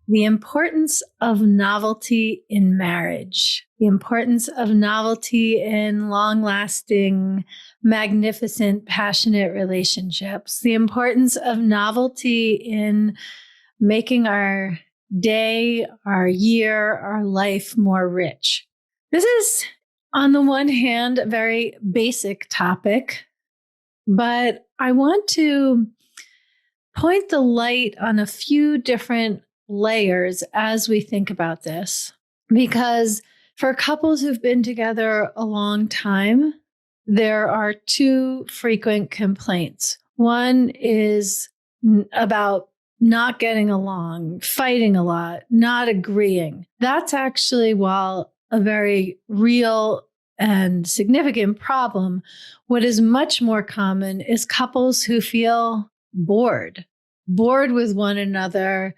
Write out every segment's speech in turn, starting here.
The importance of novelty in marriage, the importance of novelty in long-lasting, magnificent, passionate relationships, the importance of novelty in making our day, our year, our life more rich. This is, on the one hand, a very basic topic, but I want to point the light on a few different layers as we think about this. Because for couples who've been together a long time, there are two frequent complaints. One is about not getting along, fighting a lot, not agreeing. That's actually, while a very real and significant problem, what is much more common is couples who feel bored with one another,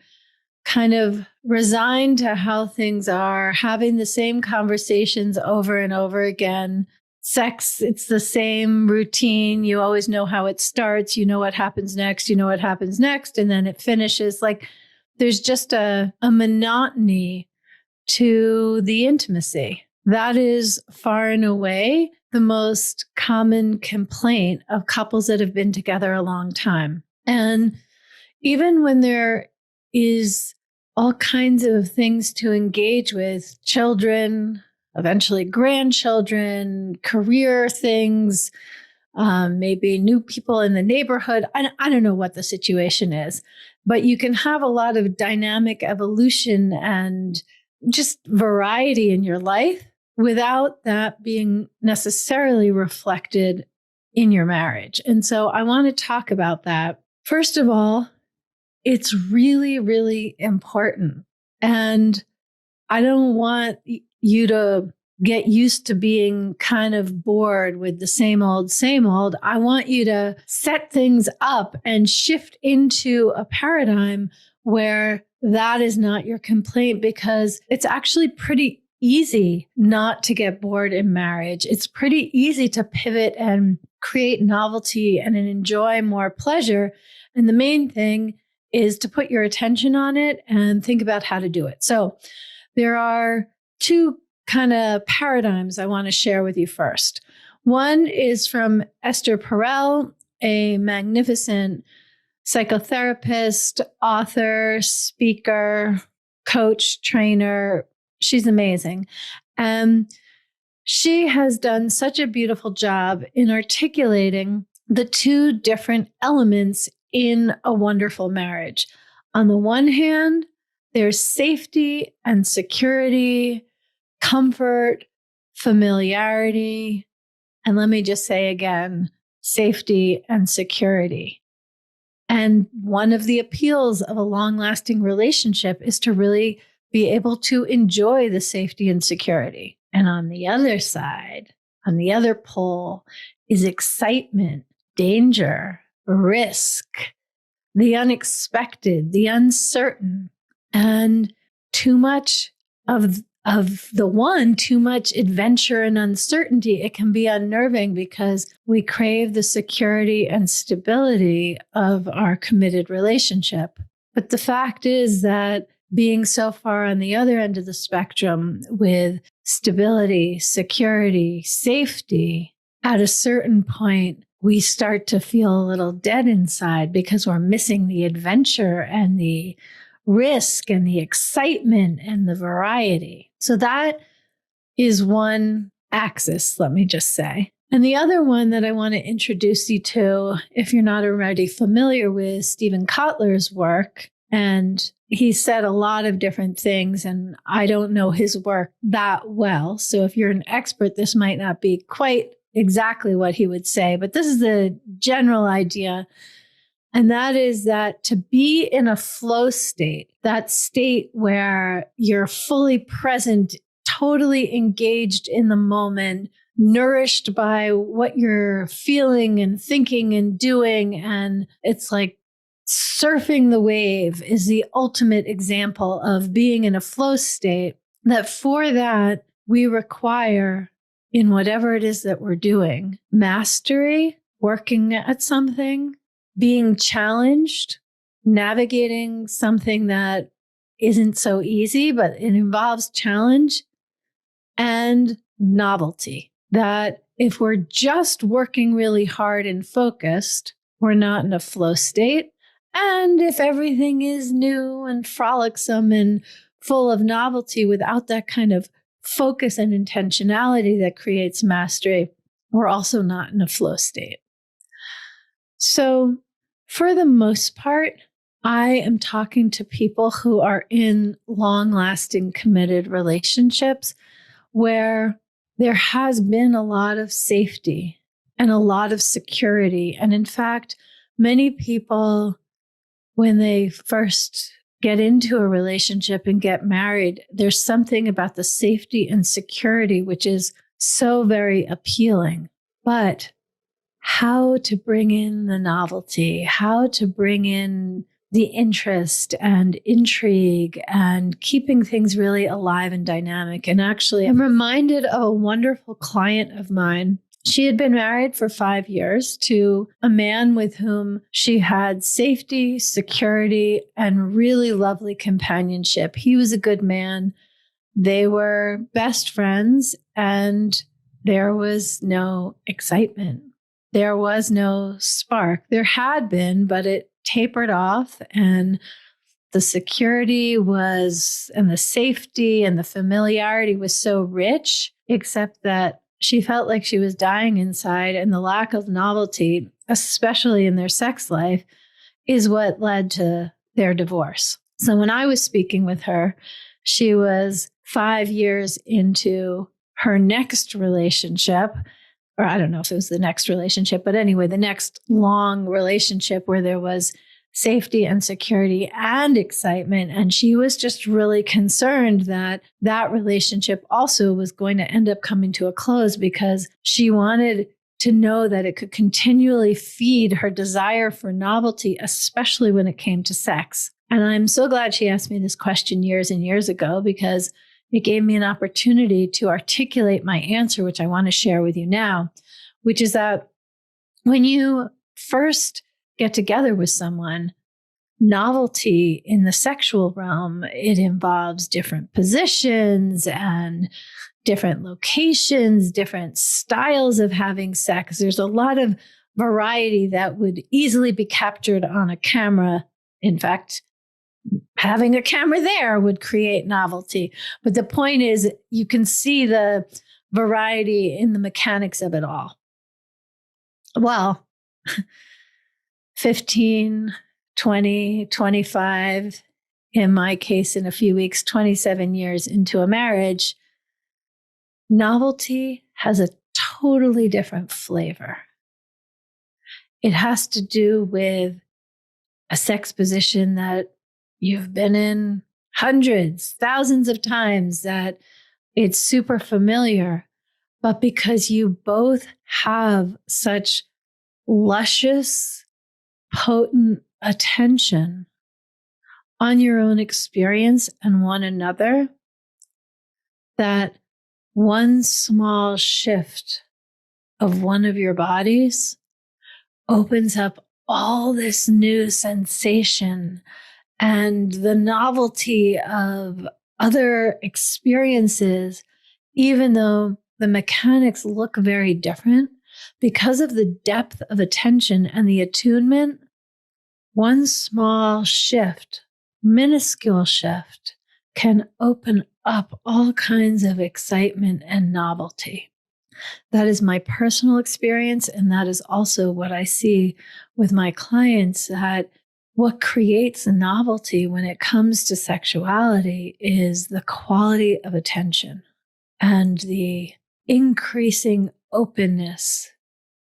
kind of resigned to how things are, having the same conversations over and over again. Sex, it's the same routine. You always know how it starts. You know what happens next. You know what happens next. And then it finishes. Like there's just a monotony to the intimacy. That is far and away the most common complaint of couples that have been together a long time. And even when there is all kinds of things to engage with, children, eventually grandchildren, career things, maybe new people in the neighborhood. I don't know what the situation is, but you can have a lot of dynamic evolution and just variety in your life without that being necessarily reflected in your marriage. And so I want to talk about that. First of all, it's really, really important. And I don't want you to get used to being kind of bored with the same old, same old. I want you to set things up and shift into a paradigm where that is not your complaint, because it's actually pretty easy not to get bored in marriage. It's pretty easy to pivot and create novelty and enjoy more pleasure. And the main thing is to put your attention on it and think about how to do it. So there are two kind of paradigms I want to share with you first. One is from Esther Perel, a magnificent psychotherapist, author, speaker, coach, trainer. She's amazing. And she has done such a beautiful job in articulating the two different elements in a wonderful marriage. On the one hand, there's safety and security, comfort, familiarity, and let me just say again, safety and security. And one of the appeals of a long-lasting relationship is to really be able to enjoy the safety and security. And on the other side, on the other pole, is excitement, danger, risk, the unexpected, the uncertain, and too much of the one, too much adventure and uncertainty. It can be unnerving because we crave the security and stability of our committed relationship. But the fact is that being so far on the other end of the spectrum with stability, security, safety, at a certain point, we start to feel a little dead inside because we're missing the adventure and the risk and the excitement and the variety. So that is one axis, let me just say. And the other one that I want to introduce you to, if you're not already familiar with Stephen Kotler's work, and he said a lot of different things, and I don't know his work that well. So if you're an expert, this might not be quite exactly what he would say, but this is the general idea. And that is that to be in a flow state, that state where you're fully present, totally engaged in the moment, nourished by what you're feeling and thinking and doing. And it's like surfing the wave is the ultimate example of being in a flow state, that for that we require, in whatever it is that we're doing, mastery, working at something, being challenged, navigating something that isn't so easy, but it involves challenge and novelty. That if we're just working really hard and focused, we're not in a flow state. And if everything is new and frolicsome and full of novelty without that kind of focus and intentionality that creates mastery, we're also not in a flow state. So for the most part, I am talking to people who are in long-lasting committed relationships where there has been a lot of safety and a lot of security. And in fact, many people, when they first get into a relationship and get married, there's something about the safety and security which is so very appealing. But how to bring in the novelty, how to bring in the interest and intrigue and keeping things really alive and dynamic. And actually, I'm reminded of a wonderful client of mine. She had been married for 5 years to a man with whom she had safety, security, and really lovely companionship. He was a good man. They were best friends, and there was no excitement. There was no spark. There had been, but it tapered off, and the security was, and the safety and the familiarity was so rich, except that she felt like she was dying inside, and the lack of novelty, especially in their sex life, is what led to their divorce. So when I was speaking with her, she was 5 years into her next relationship, or I don't know if it was the next relationship, but anyway, the next long relationship where there was safety and security and excitement. And she was just really concerned that that relationship also was going to end up coming to a close because she wanted to know that it could continually feed her desire for novelty, especially when it came to sex. And I'm so glad she asked me this question years and years ago, because it gave me an opportunity to articulate my answer, which I want to share with you now, which is that when you first get together with someone, novelty in the sexual realm, it involves different positions and different locations, different styles of having sex. There's a lot of variety that would easily be captured on a camera. In fact, having a camera there would create novelty. But the point is, you can see the variety in the mechanics of it all. Well, 15, 20, 25, in my case, in a few weeks, 27 years into a marriage, novelty has a totally different flavor. It has to do with a sex position that you've been in hundreds, thousands of times, that it's super familiar, but because you both have such luscious, potent attention on your own experience and one another, that one small shift of one of your bodies opens up all this new sensation and the novelty of other experiences, even though the mechanics look very different, because of the depth of attention and the attunement. One small shift, minuscule shift, can open up all kinds of excitement and novelty. That is my personal experience, and that is also what I see with my clients, that what creates a novelty when it comes to sexuality is the quality of attention and the increasing openness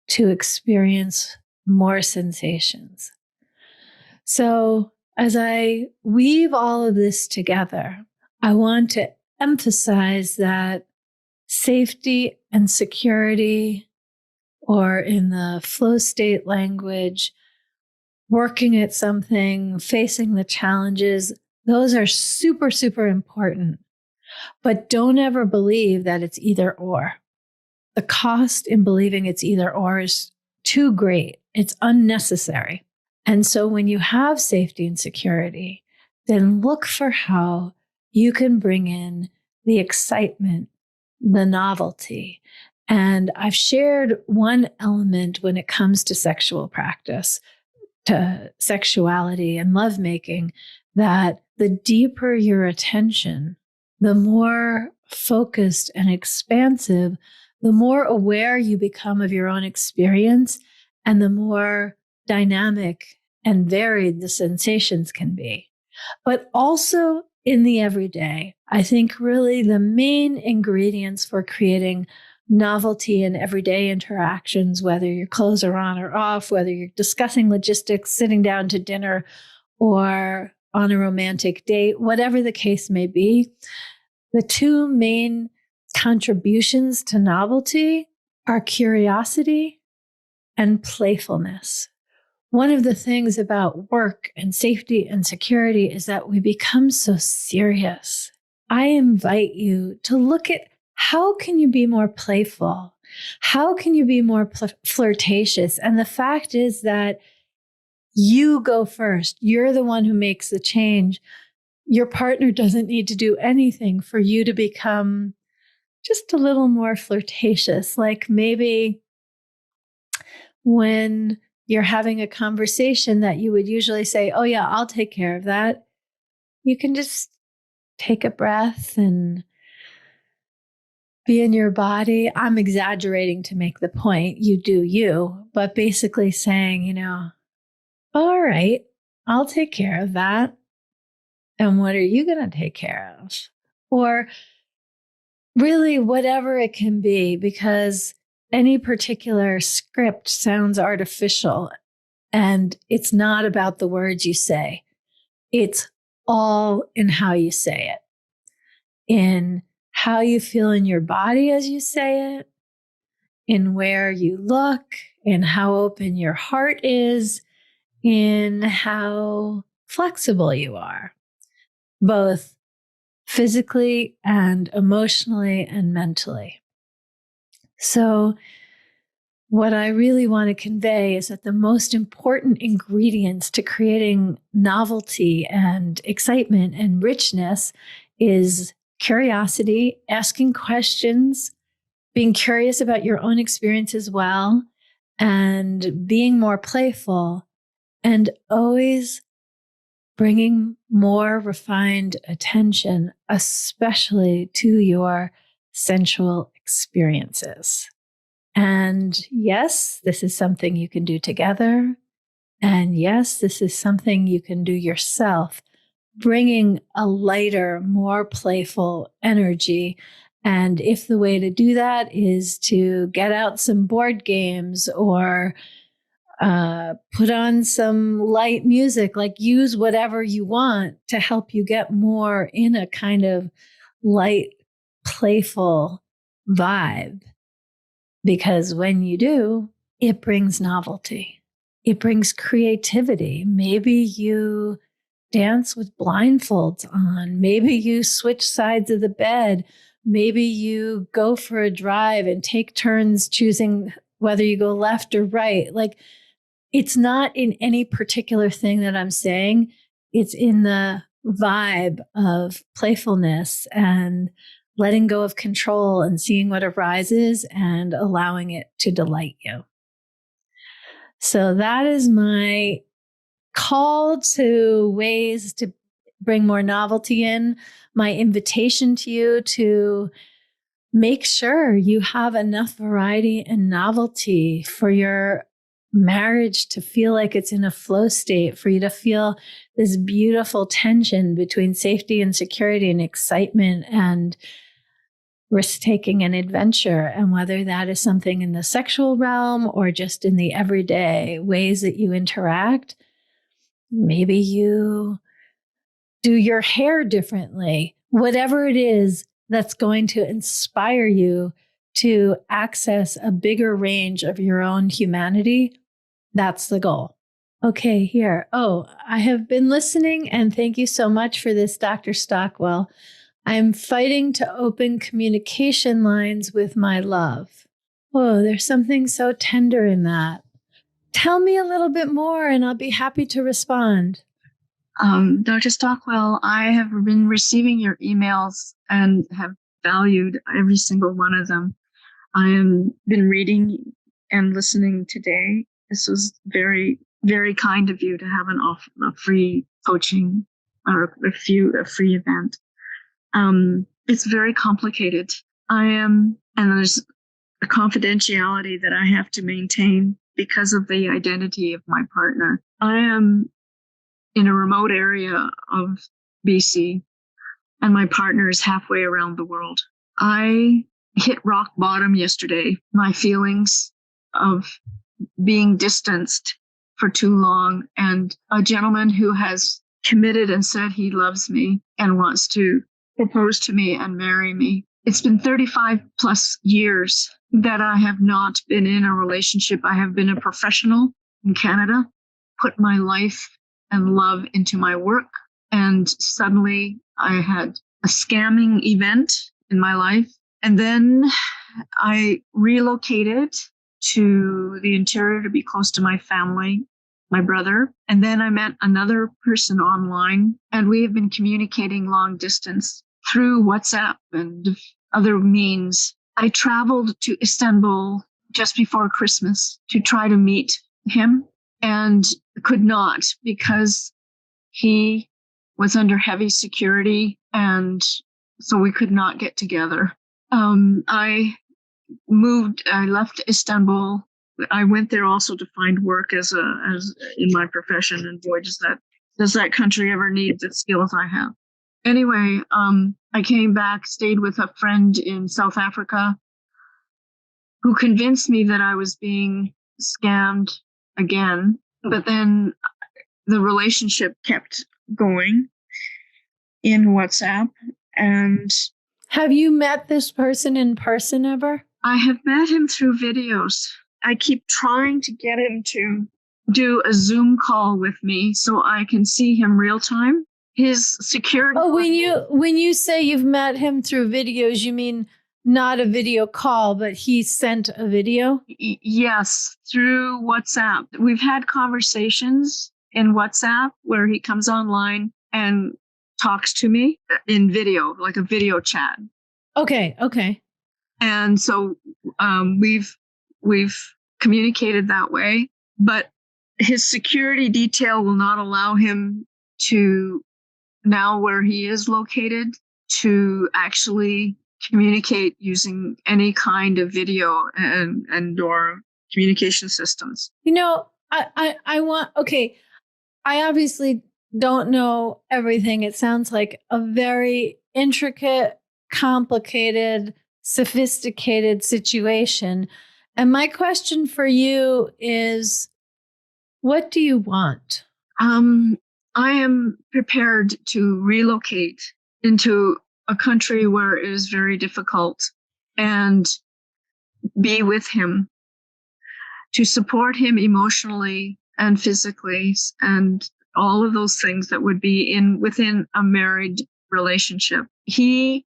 to experience more sensations. So as I weave all of this together, I want to emphasize that safety and security, or in the flow state language, working at something, facing the challenges, those are super, super important. But don't ever believe that it's either or. The cost in believing it's either or is too great. It's unnecessary. And so when you have safety and security, then look for how you can bring in the excitement, the novelty. And I've shared one element when it comes to sexual practice, to sexuality and lovemaking, that the deeper your attention, the more focused and expansive, the more aware you become of your own experience, and the more dynamic and varied the sensations can be. But also in the everyday, I think really the main ingredients for creating novelty in everyday interactions, whether your clothes are on or off, whether you're discussing logistics, sitting down to dinner, or on a romantic date, whatever the case may be, the two main contributions to novelty are curiosity and playfulness. One of the things about work and safety and security is that we become so serious. I invite you to look at how can you be more playful? How can you be more flirtatious? And the fact is that you go first. You're the one who makes the change. Your partner doesn't need to do anything for you to become just a little more flirtatious. Like maybe when you're having a conversation that you would usually say, oh yeah, I'll take care of that. You can just take a breath and be in your body. I'm exaggerating to make the point. You do you, but basically saying, all right, I'll take care of that. And what are you going to take care of? Or really whatever it can be, because any particular script sounds artificial, and it's not about the words you say. It's all in how you say it, in how you feel in your body as you say it, in where you look, in how open your heart is, in how flexible you are, both physically and emotionally and mentally. So what I really want to convey is that the most important ingredients to creating novelty and excitement and richness is curiosity, asking questions, being curious about your own experience as well, and being more playful, and always bringing more refined attention, especially to your sensual experiences. And yes, this is something you can do together. And yes, this is something you can do yourself, bringing a lighter, more playful energy. And if the way to do that is to get out some board games or put on some light music, like use whatever you want to help you get more in a kind of light, playful vibe. Because when you do, it brings novelty. It brings creativity. Maybe you dance with blindfolds on. Maybe you switch sides of the bed. Maybe you go for a drive and take turns choosing whether you go left or right. Like, it's not in any particular thing that I'm saying. It's in the vibe of playfulness and letting go of control and seeing what arises and allowing it to delight you. So that is my call to ways to bring more novelty in, my invitation to you to make sure you have enough variety and novelty for your marriage to feel like it's in a flow state, for you to feel this beautiful tension between safety and security and excitement and risk-taking and adventure. And whether that is something in the sexual realm or just in the everyday ways that you interact, maybe you do your hair differently, whatever it is that's going to inspire you to access a bigger range of your own humanity. That's the goal. Okay, here. Oh, I have been listening, and thank you so much for this, Dr. Stockwell. I'm fighting to open communication lines with my love. Oh, there's something so tender in that. Tell me a little bit more, and I'll be happy to respond. Dr. Stockwell, I have been receiving your emails and have valued every single one of them. I have been reading and listening today. This was very, very kind of you to have a free coaching or a free event. It's very complicated. And there's a confidentiality that I have to maintain because of the identity of my partner. I am in a remote area of BC, and my partner is halfway around the world. I hit rock bottom yesterday. My feelings of being distanced for too long, and a gentleman who has committed and said he loves me and wants to propose to me and marry me. It's been 35 plus years that I have not been in a relationship. I have been a professional in Canada, put my life and love into my work. And suddenly I had a scamming event in my life. And then I relocated to the interior to be close to my family, my brother. And then I met another person online, and we have been communicating long distance through WhatsApp and other means. I traveled to Istanbul just before Christmas to try to meet him and could not because he was under heavy security, and so we could not get together. I left Istanbul. I went there also to find work as in my profession, and boy, does that country ever need the skills I have. Anyway, I came back, stayed with a friend in South Africa who convinced me that I was being scammed again. But then the relationship kept going in WhatsApp. And have you met this person in person ever? I have met him through videos. I keep trying to get him to do a Zoom call with me so I can see him real time. His security. Oh, when you say you've met him through videos, you mean not a video call, but he sent a video? Yes, through WhatsApp. We've had conversations in WhatsApp where he comes online and talks to me in video, like a video chat. Okay. And so we've communicated that way, but his security detail will not allow him to, now where he is located, to actually communicate using any kind of video and or communication systems. I obviously don't know everything. It sounds like a very intricate, complicated, sophisticated situation. And my question for you is, what do you want? I am prepared to relocate into a country where it is very difficult and be with him, to support him emotionally and physically, and all of those things that would be within a married relationship. He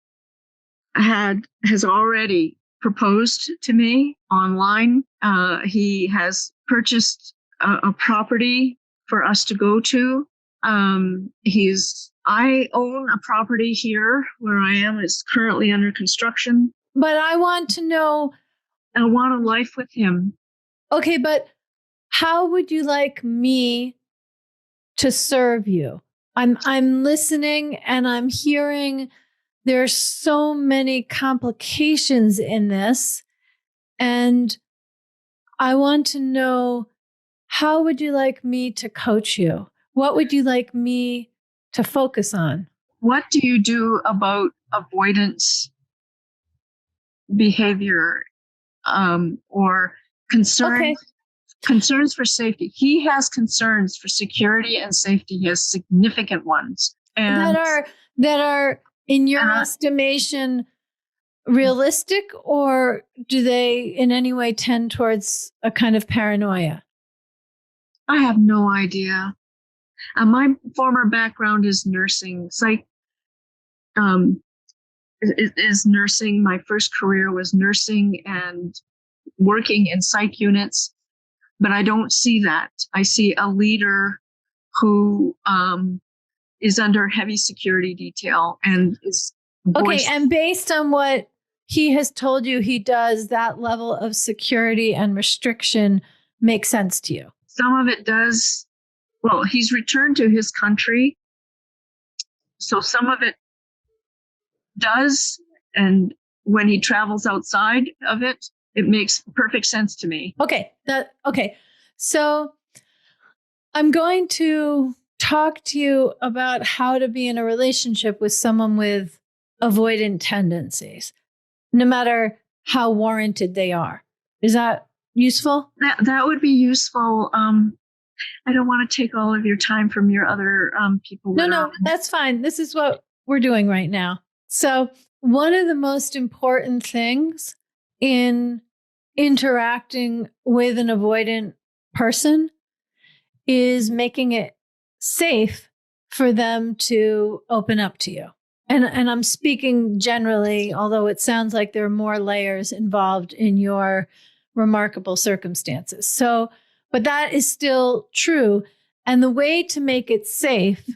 has already proposed to me online. He has purchased a property for us to go to. I own a property here where I am. It's currently under construction. But I want to know. I want a life with him. Okay, but how would you like me to serve you? I'm listening and I'm hearing there's so many complications in this. And I want to know, how would you like me to coach you? What would you like me to focus on? What do you do about avoidance behavior or concerns? Okay. Concerns for safety. He has concerns for security and safety. He has significant ones. And that are in your estimation realistic, or do they in any way tend towards a kind of paranoia? I have no idea. My former background is nursing. Is nursing. My first career was nursing and working in psych units, but I don't see that. I see a leader who is under heavy security detail and is okay. And based on what he has told you he does, that level of security and restriction makes sense to you. Some of it does. Well, he's returned to his country, so some of it does. And when he travels outside of it, it makes perfect sense to me. Okay. So I'm going to talk to you about how to be in a relationship with someone with avoidant tendencies, no matter how warranted they are. Is that useful? That would be useful. I don't want to take all of your time from your other people. No, that's fine. This is what we're doing right now. So one of the most important things in interacting with an avoidant person is making it safe for them to open up to you. And I'm speaking generally, although it sounds like there are more layers involved in your remarkable circumstances. So, but that is still true. And the way to make it safe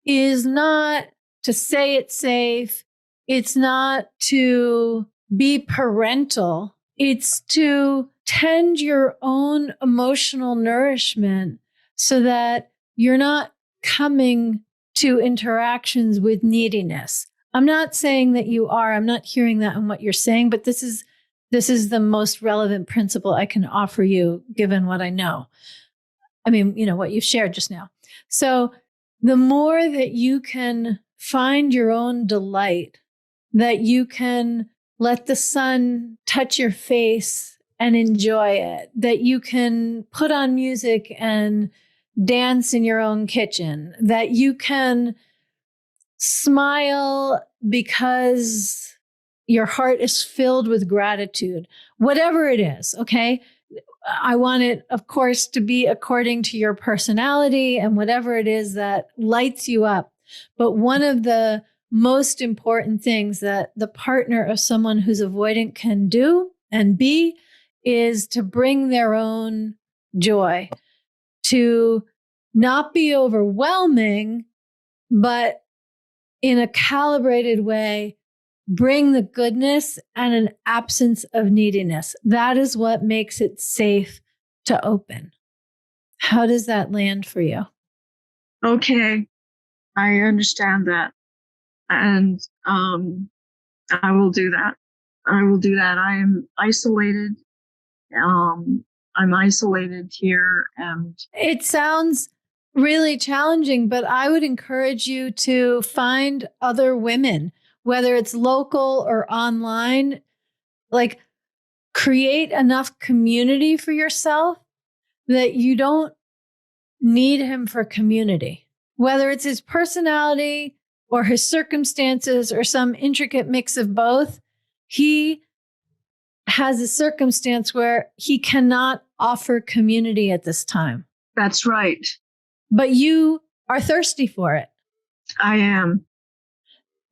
is not to say it's safe. It's not to be parental. It's to tend your own emotional nourishment so that you're not coming to interactions with neediness. I'm not saying that you are. I'm not hearing that in what you're saying, but this is the most relevant principle I can offer you, given what I know. I mean, what you've shared just now. So the more that you can find your own delight, that you can let the sun touch your face and enjoy it, that you can put on music and dance in your own kitchen, that you can smile because your heart is filled with gratitude, whatever it is, okay? I want it, of course, to be according to your personality and whatever it is that lights you up. But one of the most important things that the partner of someone who's avoidant can do and be is to bring their own joy, to not be overwhelming, but in a calibrated way, bring the goodness and an absence of neediness. That is what makes it safe to open. How does that land for you? Okay, I understand that. And I will do that. I am isolated. I'm isolated here. And it sounds really challenging, but I would encourage you to find other women, whether it's local or online. Like, create enough community for yourself that you don't need him for community, whether it's his personality or his circumstances or some intricate mix of both. He has a circumstance where he cannot offer community at this time. That's right. But you are thirsty for it. I am.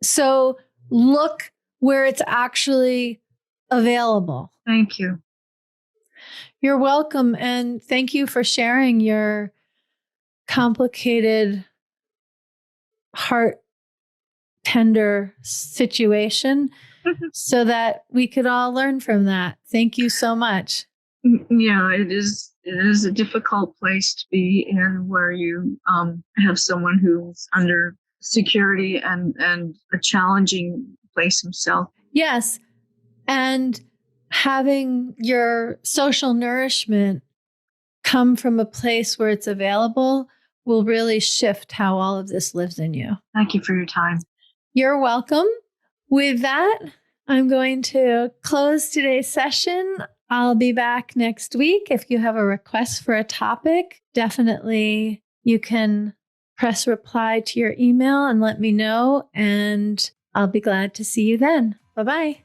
So look where it's actually available. Thank you. You're welcome. And thank you for sharing your complicated, heart tender situation so that we could all learn from that. Thank you so much. Yeah, it is a difficult place to be in, where you have someone who's under security and a challenging place himself. Yes. And having your social nourishment come from a place where it's available will really shift how all of this lives in you. Thank you for your time. You're welcome. With that, I'm going to close today's session. I'll be back next week. If you have a request for a topic, definitely you can press reply to your email and let me know, and I'll be glad to see you then. Bye-bye.